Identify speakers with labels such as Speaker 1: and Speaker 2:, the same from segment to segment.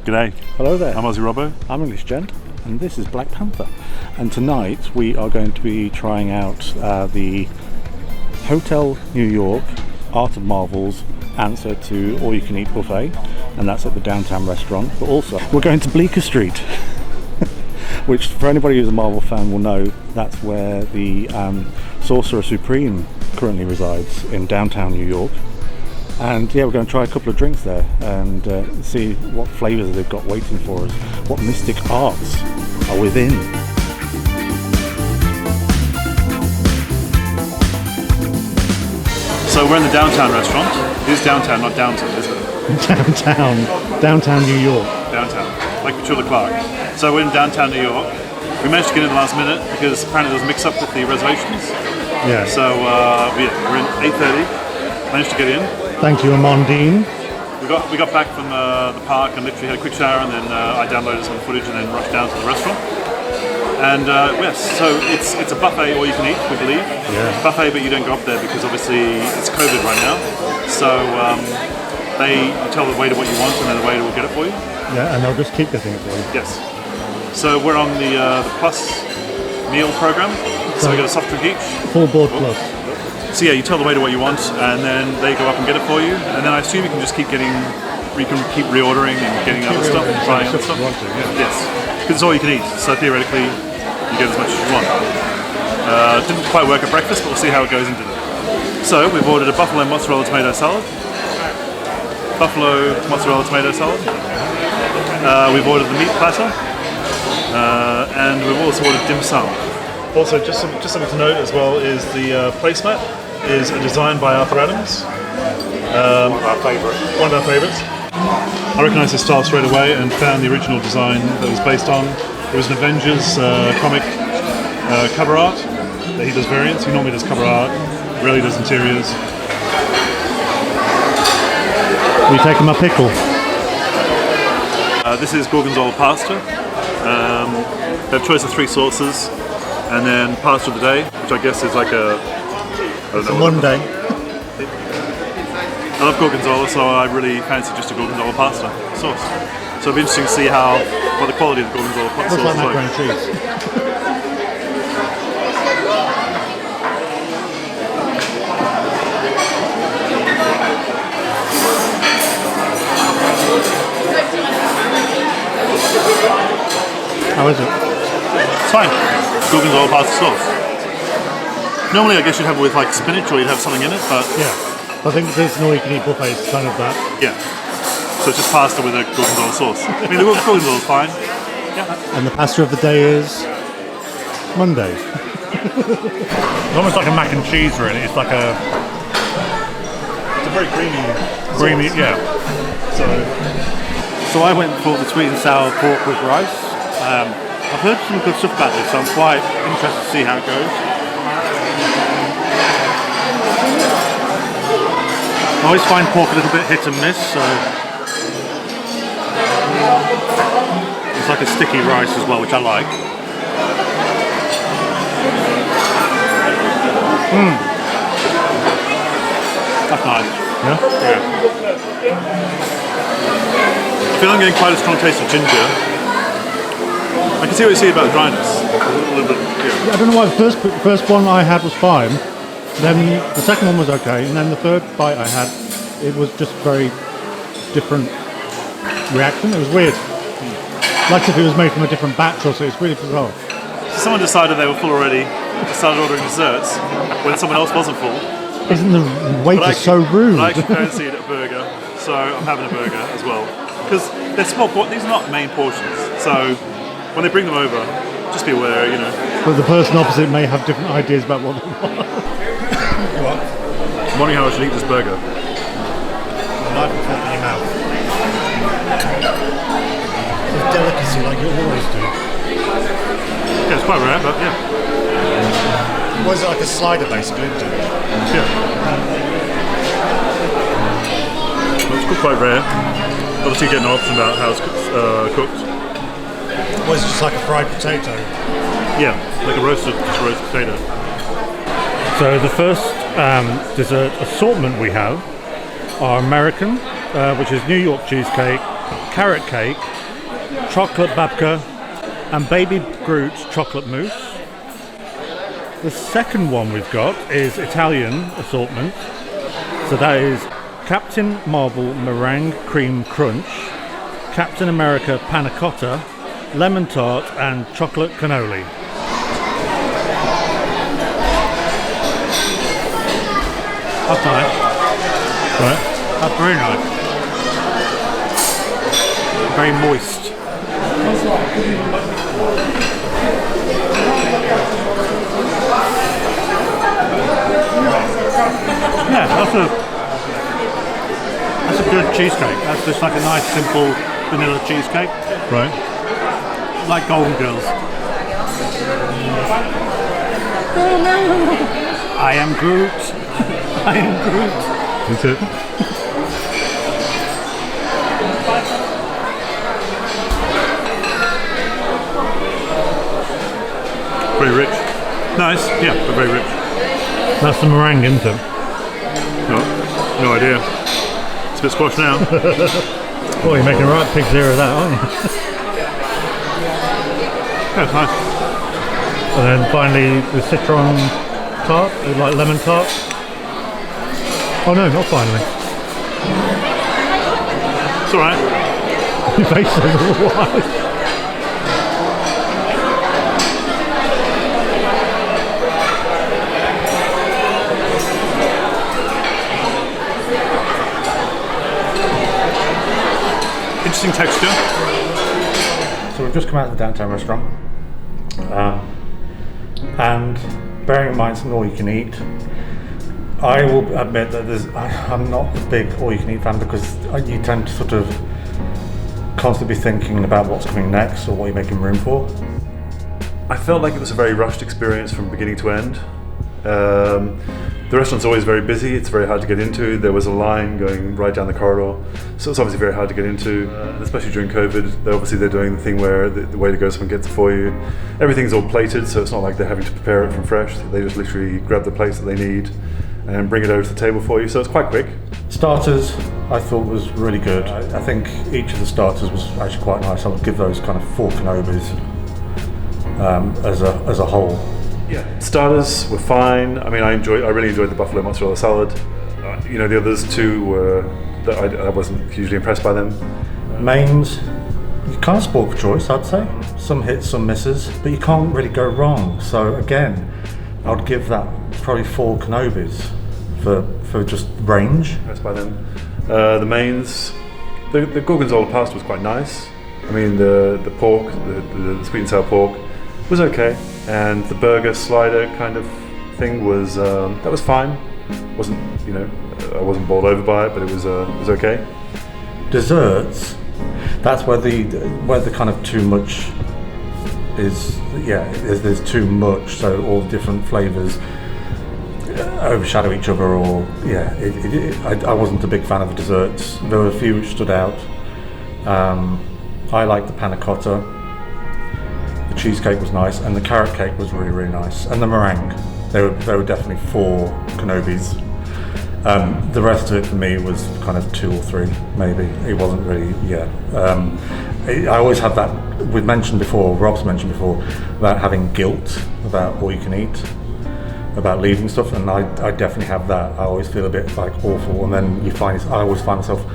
Speaker 1: G'day.
Speaker 2: Hello there.
Speaker 1: I'm Aussie Robbo.
Speaker 2: I'm English Gent, and this is Black Panther. And tonight we are going to be trying out the Hotel New York Art of Marvel's answer to All You Can Eat buffet, and that's at the downtown restaurant. But also we're going to Bleecker Street, which for anybody who's a Marvel fan will know that's where the Sorcerer Supreme currently resides, in downtown New York. And yeah, we're going to try a couple of drinks there and see what flavours they've got waiting for us, what mystic arts are within.
Speaker 1: So we're in the downtown restaurant. It is downtown, not downtown, isn't it?
Speaker 2: Downtown New York.
Speaker 1: Downtown, like Petula Clark. So we're in downtown New York. We managed to get in the last minute because apparently there was a mix-up with the reservations.
Speaker 2: Yeah.
Speaker 1: So we're in 8:30. Managed to get in.
Speaker 2: Thank you, Amandine.
Speaker 1: We got back from the park and literally had a quick shower, and then I downloaded some footage and then rushed down to the restaurant. And yes, so it's a buffet all you can eat, we believe.
Speaker 2: Yeah.
Speaker 1: Buffet, but you don't go up there because obviously it's COVID right now. So you tell the waiter what you want, and then the waiter will get it for you.
Speaker 2: Yeah, and they'll just keep getting it for you.
Speaker 1: Yes. So we're on the Plus meal program. So we get a soft drink each.
Speaker 2: Full board plus.
Speaker 1: So yeah, you tell the waiter what you want, and then they go up and get it for you. And then I assume you can just keep reordering and getting other stuff and trying other stuff. Yes, because it's all you can eat. So theoretically, you get as much as you want. Didn't quite work at breakfast, but we'll see how it goes into dinner. So we've ordered a buffalo mozzarella tomato salad. Buffalo mozzarella tomato salad. We've ordered the meat platter, and we've also ordered dim sum. Also, just something to note as well is the placemat is a design by Arthur Adams. One of our favourites. I recognised his style straight away and found the original design that it was based on. It was an Avengers comic cover art that he does variants. He normally does cover art, rarely does interiors.
Speaker 2: We take him a pickle.
Speaker 1: This is gorgonzola pasta. They have choice of 3 sauces. And then pasta of the day, which I guess is like
Speaker 2: Monday.
Speaker 1: I love gorgonzola, so I really fancy just a gorgonzola pasta sauce. So it'll be interesting to see what the quality of the gorgonzola sauce is like.
Speaker 2: Looks like macaroni and cheese. How is it?
Speaker 1: It's fine. Gorgonzola pasta sauce. Normally I guess you'd have it with like spinach or you'd have something in it, but...
Speaker 2: Yeah. I think this all you can eat buffet is kind of that.
Speaker 1: Yeah. So it's just pasta with a gorgonzola sauce. I mean, the gorgonzola's fine. Yeah.
Speaker 2: And the pasta of the day is... Monday.
Speaker 3: It's almost like a mac and cheese, really. It's like a...
Speaker 1: It's a very creamy
Speaker 3: sauce. Yeah.
Speaker 4: So I went for the sweet and sour pork with rice. I've heard some good stuff about this, so I'm quite interested to see how it goes. I always find pork a little bit hit and miss, so it's like a sticky rice as well, which I like. That's nice.
Speaker 1: Yeah? I feel I'm getting quite a strong taste of ginger. I can see what you see about dryness. A little bit, yeah.
Speaker 2: I don't know why the first one I had was fine, then the second one was okay, and then the third bite I had, it was just very different reaction. It was weird. Like if it was made from a different batch or so. It's really bizarre.
Speaker 1: So someone decided they were full already, started ordering desserts when someone else wasn't full.
Speaker 2: Isn't the waiter so rude?
Speaker 1: I actually fancied a burger, so I'm having a burger as well. Because they're small, these are not main portions, so when they bring them over, just be aware, you know.
Speaker 2: But the person opposite may have different ideas about what they want.
Speaker 1: I'm wondering how I should eat this burger.
Speaker 2: Knife and fork in your mouth. It's a delicacy like you always do.
Speaker 1: Yeah, it's quite rare, but yeah.
Speaker 2: Was it like a slider basically?
Speaker 1: Yeah. Well, it's cooked quite rare. Obviously you get an option about how it's cooked.
Speaker 2: Was it just like a fried potato?
Speaker 1: Yeah, like a roasted potato.
Speaker 3: So the first dessert assortment we have are American, which is New York cheesecake, carrot cake,
Speaker 2: chocolate babka, and Baby Groot's chocolate mousse. The second one we've got is Italian assortment. So that is Captain Marvel Meringue Cream Crunch, Captain America Panna Cotta, Lemon Tart, and Chocolate Cannoli.
Speaker 4: That's nice.
Speaker 2: Right.
Speaker 4: That's very nice. Very moist. Yeah, that's a good cheesecake. That's just like a nice simple vanilla cheesecake.
Speaker 2: Right.
Speaker 4: Like Golden Girls. I am Groot. I am Groot.
Speaker 2: That's it.
Speaker 1: Very rich. Nice, yeah, but very rich.
Speaker 2: That's the meringue, isn't it?
Speaker 1: No idea. It's a bit squashed now.
Speaker 2: Oh, you're making a right pig's ear of that, aren't you?
Speaker 1: Yeah, it's nice.
Speaker 2: And then finally the citron tart, like lemon tart. Oh no, not finally.
Speaker 1: It's alright.
Speaker 2: Your face says otherwise.
Speaker 1: Interesting texture.
Speaker 2: So we've just come out of the downtown restaurant, and bearing in mind some all you can eat, I will admit that I'm not a big all you can eat fan because you tend to sort of constantly be thinking about what's coming next or what you're making room for.
Speaker 1: I felt like it was a very rushed experience from beginning to end. The restaurant's always very busy, it's very hard to get into. There was a line going right down the corridor, so it's obviously very hard to get into, especially during COVID. They're doing the thing where the way to go, someone gets it for you. Everything's all plated, so it's not like they're having to prepare it from fresh. They just literally grab the plates that they need and bring it over to the table for you, so it's quite quick.
Speaker 2: Starters, I thought was really good. I think each of the starters was actually quite nice. I would give those kind of 4 Canobis as a whole.
Speaker 1: Yeah, starters were fine. I mean, I really enjoyed the buffalo mozzarella salad. The others two were that I wasn't hugely impressed by them.
Speaker 2: Mains, you kind of spoiled for choice, I'd say. Some hits, some misses, but you can't really go wrong. So again, I would give that probably 4 Canobis for just range.
Speaker 1: Impressed by them. The mains, the gorgonzola pasta was quite nice. I mean, the pork, the sweet and sour pork was okay, and the burger slider kind of thing was that was fine. Wasn't I wasn't bowled over by it, but it was okay.
Speaker 2: Desserts, that's where the kind of too much is. Yeah, there's too much, so all the different flavours overshadow each other. Or yeah, I wasn't a big fan of the desserts. There were a few which stood out. I liked the panna cotta. The cheesecake was nice, and the carrot cake was really, really nice. And the meringue, they were definitely 4 Canobis. The rest of it for me was kind of 2 or 3, maybe. It wasn't really, I always have that. We've mentioned before, Rob's mentioned before, about having guilt about all you can eat, about leaving stuff, and I definitely have that. I always feel a bit like awful, and then I always find myself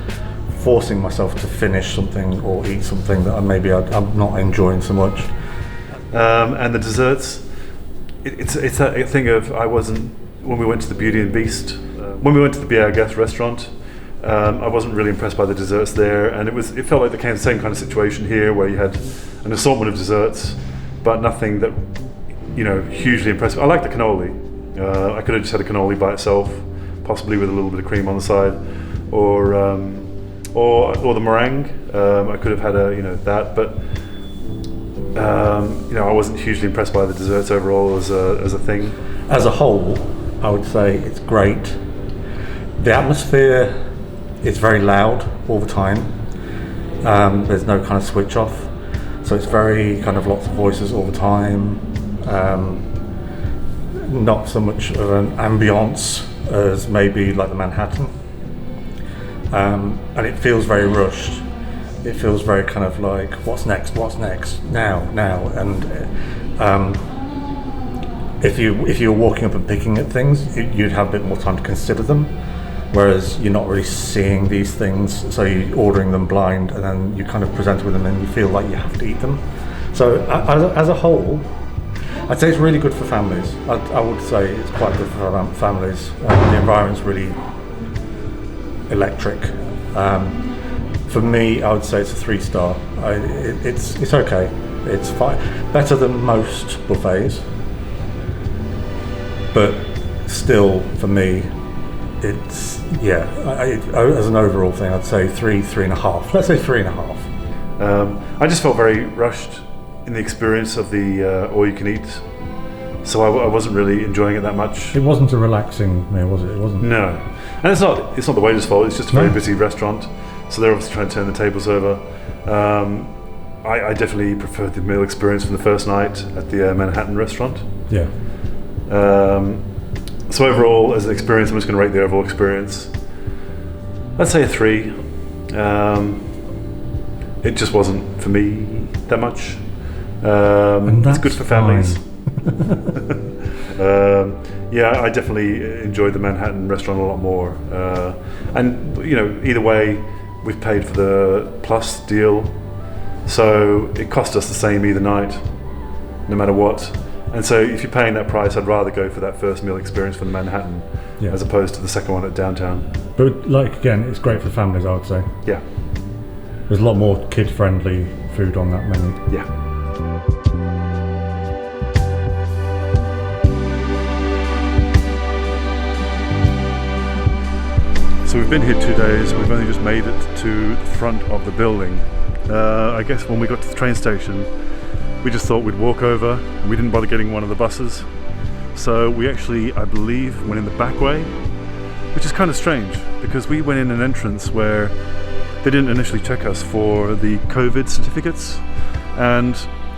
Speaker 2: forcing myself to finish something or eat something that I'm not enjoying so much.
Speaker 1: And the desserts, it's a thing of when we went to the Beauty and Beast, when we went to the Be Our Guest restaurant, I wasn't really impressed by the desserts there, and it felt like the same kind of situation here where you had an assortment of desserts, but nothing that hugely impressive. I like the cannoli. I could have just had a cannoli by itself, possibly with a little bit of cream on the side, or the meringue. I could have had that, but. I wasn't hugely impressed by the desserts overall as a thing.
Speaker 2: As a whole, I would say it's great. The atmosphere is very loud all the time. There's no kind of switch off, so it's very kind of lots of voices all the time. Not so much of an ambience as maybe like the Manhattan, and it feels very rushed. it feels very kind of like what's next, now, and if you're walking up and picking at things, you'd have a bit more time to consider them, whereas you're not really seeing these things, so you're ordering them blind, and then you kind of present with them and you feel like you have to eat them. So as a whole, I'd say it's really good for families. I would say it's quite good for families. The environment's really electric. For me, I would say it's a 3-star. It's okay. It's fine. Better than most buffets, but still, for me, it's as an overall thing, I'd say 3.5. Let's say 3.5.
Speaker 1: I just felt very rushed in the experience of the all-you-can-eat, so I wasn't really enjoying it that much.
Speaker 2: It wasn't a relaxing meal, was it? It wasn't.
Speaker 1: No, and it's not the waiter's fault. It's just a very busy restaurant, so they're obviously trying to turn the tables over. I definitely preferred the meal experience from the first night at the Manhattan restaurant.
Speaker 2: Yeah.
Speaker 1: So overall, as an experience, I'm just going to rate the overall experience. Let's say a 3. It just wasn't for me that much. It's good for families. I definitely enjoyed the Manhattan restaurant a lot more. And either way, we've paid for the Plus deal, so it cost us the same either night, no matter what. And so if you're paying that price, I'd rather go for that first meal experience from the Manhattan as opposed to the second one at downtown.
Speaker 2: But again, it's great for families, I would say.
Speaker 1: Yeah.
Speaker 2: There's a lot more kid-friendly food on that menu.
Speaker 1: Yeah. So we've been here 2 days. We've only just made it to the front of the building. I guess when we got to the train station, we just thought we'd walk over, and we didn't bother getting one of the buses. So we actually, I believe, went in the back way, which is kind of strange because we went in an entrance where they didn't initially check us for the COVID certificates, and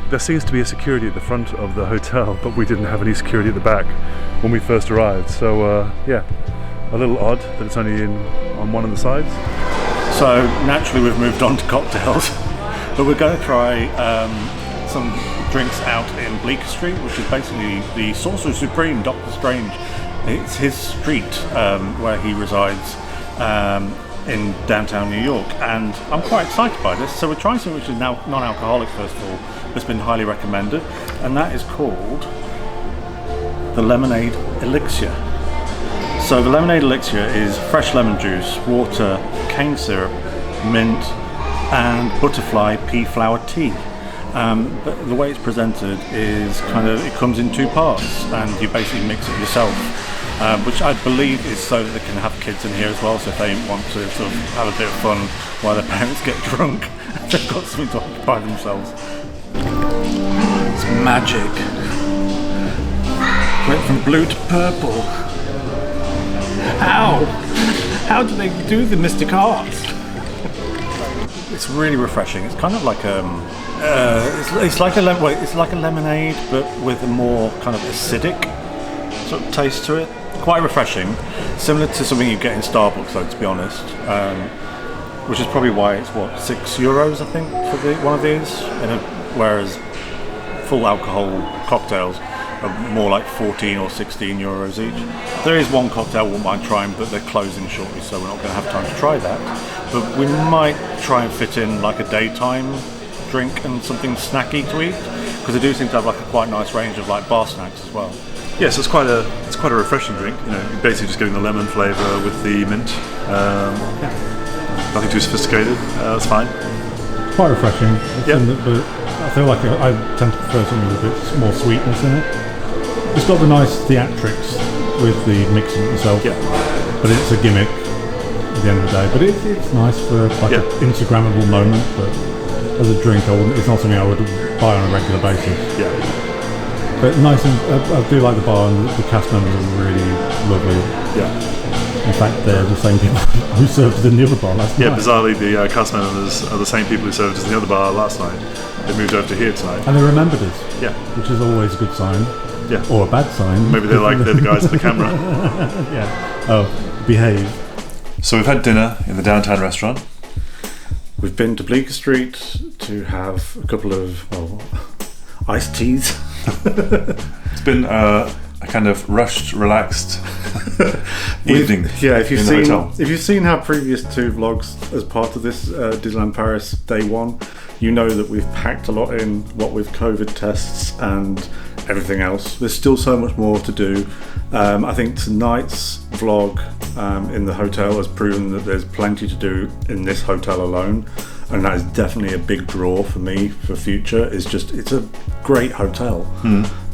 Speaker 1: there seems to be a security at the front of the hotel, but we didn't have any security at the back when we first arrived. So a little odd that it's only on one of the sides.
Speaker 2: So naturally we've moved on to cocktails, but we're going to try some drinks out in Bleecker Street, which is basically the Sorcerer Supreme, Doctor Strange. It's his street where he resides in downtown New York, and I'm quite excited by this. So we're trying something which is now non-alcoholic, first of all, that's been highly recommended, and that is called the Lemonade Elixir. So the Lemonade Elixir is fresh lemon juice, water, cane syrup, mint, and butterfly pea flower tea. But the way it's presented is it comes in 2 parts, and you basically mix it yourself, which I believe is so that they can have kids in here as well, so if they want to sort of have a bit of fun while their parents get drunk, they've got something to occupy themselves. It's magic. Went from blue to purple. How do they do the mystic arts? It's really refreshing. It's kind of like it's like a lemonade, but with a more kind of acidic sort of taste to it. Quite refreshing, similar to something you get in Starbucks, though, to be honest. Which is probably why it's €6, I think, for one of these. Whereas full alcohol cocktails are more like 14 or 16 euros each. There is one cocktail I wouldn't mind trying, but they're closing shortly, so we're not going to have time to try that. But we might try and fit in like a daytime drink and something snacky to eat, because they do seem to have like a quite nice range of like bar snacks as well.
Speaker 1: Yeah, so it's quite a refreshing drink. You're basically just getting the lemon flavour with the mint. Nothing too sophisticated. It's fine.
Speaker 2: Quite refreshing.
Speaker 1: Yeah.
Speaker 2: But I feel like I tend to prefer something with a bit more sweetness in it. It's got the nice theatrics with the mixing itself, but it's a gimmick at the end of the day. But it's nice for like an Instagrammable moment. But as a drink, it's not something I would buy on a regular basis.
Speaker 1: Yeah.
Speaker 2: But nice, and I do like the bar, and the cast members are really lovely.
Speaker 1: Yeah.
Speaker 2: In fact, they're the same people who served us in the other bar last night.
Speaker 1: Yeah, bizarrely, the cast members are the same people who served us in the other bar last night. They moved over to here tonight.
Speaker 2: And they remembered us.
Speaker 1: Yeah.
Speaker 2: Which is always a good sign.
Speaker 1: Yeah.
Speaker 2: Or a bad sign.
Speaker 1: Maybe they're the guys with the camera.
Speaker 2: Yeah. Oh, behave.
Speaker 1: So we've had dinner in the downtown restaurant.
Speaker 2: We've been to Bleecker Street to have a couple of iced teas.
Speaker 1: It's been a kind of rushed, relaxed evening.
Speaker 2: Yeah, if
Speaker 1: hotel.
Speaker 2: you've seen our previous 2 vlogs as part of this Disneyland Paris day 1, you know that we've packed a lot in, what with COVID tests and everything else. There's still so much more to do. I think tonight's vlog in the hotel has proven that there's plenty to do in this hotel alone, and that is definitely a big draw for me for future. It's a great hotel.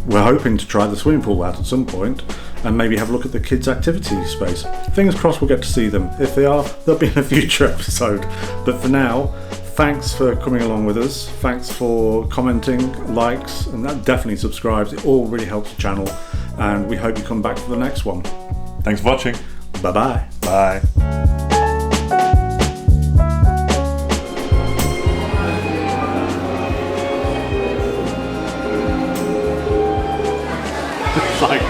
Speaker 2: We're hoping to try the swimming pool out at some point and maybe have a look at the kids' activity space. Fingers crossed we'll get to see them. If they are, they'll be in a future episode. But for now, thanks for coming along with us. Thanks for commenting, likes, and that definitely subscribes. It all really helps the channel, and we hope you come back for the next one.
Speaker 1: Thanks for watching.
Speaker 2: Bye-bye.
Speaker 1: Bye.
Speaker 4: Like,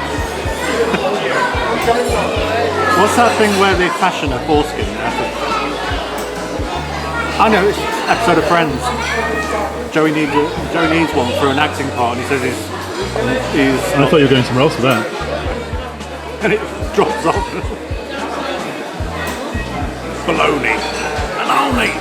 Speaker 4: what's that thing where they fashion a foreskin? I know, it's an episode of Friends. Joey needs one for an acting part, and he says he's
Speaker 1: I thought you were going somewhere else with that.
Speaker 4: and it drops off. Baloney. Baloney.